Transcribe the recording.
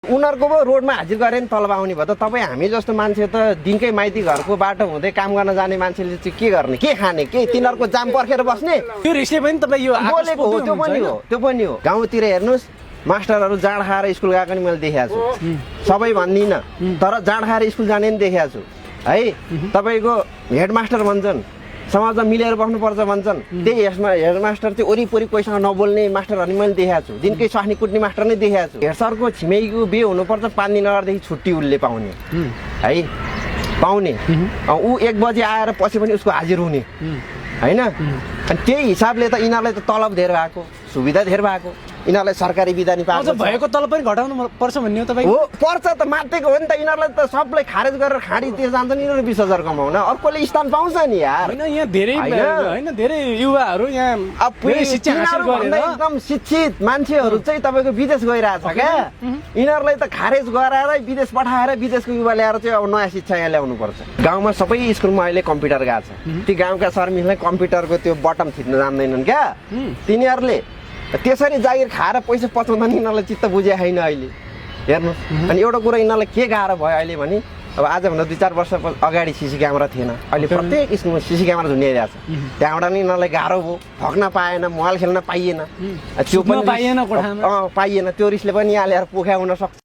उनीहरूको पो रोडमा हाजिर गरे नि तलब आउने भयो त तपाईँ हामी जस्तो मान्छे त दिनकै माइती घरको बाटो हुँदै काम गर्न जाने मान्छेले चाहिँ के गर्ने के खाने के तिनीहरूको जाम पर्खेर बस्ने त्यो रिसले पनि तपाईँ यो बोलेको हो त्यो पनि हो गाउँतिर हेर्नुहोस् मास्टरहरू जाँड खाएर स्कुल गएको नि मैले देखेको छु सबै भन्दिनँ तर जाँड खाएर स्कुल जाने नि देखेको छु है तपाईँको हेडमास्टर भन्छन् समाजमा मिलेर बस्नुपर्छ भन्छन् त्यही हेडमास्टर चाहिँ वरिपरि कोहीसँग नबोल्ने मास्टरहरू मैले देखाएको छु दिनकै स्वास्नी कुट्ने मास्टर नै देखाएको छु हेड सरको छिमेकीको बिहे हुनुपर्छ 5 दिन अगाडिदेखि छुट्टी उसले पाउने है पाउने ऊ 1 बजे आएर पछि पनि उसको हाजिर हुने होइन अनि त्यही हिसाबले त यिनीहरूलाई त तलब धेर भएको सुविधा धेर भएको यिनीहरूलाई सरकारी बिदा नि पाएको भएको तलब पनि घटाउनु पर्छ भन्ने हो तपाईँ हो पर्छ त मातेको हो नि त यिनीहरूलाई त सबलाई खारेज गरेर खाडीतिर जान्छ नि यिनीहरू 20,000 कमाउन अर्कोले स्थान पाउँछ नि यार होइन यहाँ धेरै होइन धेरै युवाहरू यहाँ शिक्षा हासिल गरेर एकदम शिक्षित मान्छेहरू चाहिँ तपाईँको विदेश गइरहेछ क्या यिनीहरूलाई त खारेज गराएर विदेश पठाएर विदेशको युवा ल्याएर चाहिँ अब नयाँ शिक्षा यहाँ ल्याउनु पर्छ गाउँमा सबै स्कुलमा अहिले कम्प्युटर गएको छ ती गाउँका सरमिसलाई कम्प्युटरको त्यो बटन थिच्न जान्दैनन् क्या तिनीहरूले त्यसरी जागिर खाएर पैसा पचाउँदा नि यिनीहरूलाई चित्त बुझे छैन अहिले हेर्नु अनि एउटा कुरा यिनीहरूलाई के गाह्रो भयो अहिले भने अब आजभन्दा 2-4 वर्ष अगाडि सिसी क्यामेरा थिएन अहिले प्रत्येक स्कुलमा सिसी क्यामेरा झुन्डिरहेको छ त्यहाँबाट नि यिनीहरूलाई गाह्रो भयो भग्न पाएन मोबाइल खेल्न पाइएन त्यो पनि पाइएन पाइएन त्यो रिसले पनि यहाँ ल्याएर पोख्या हुन सक्छ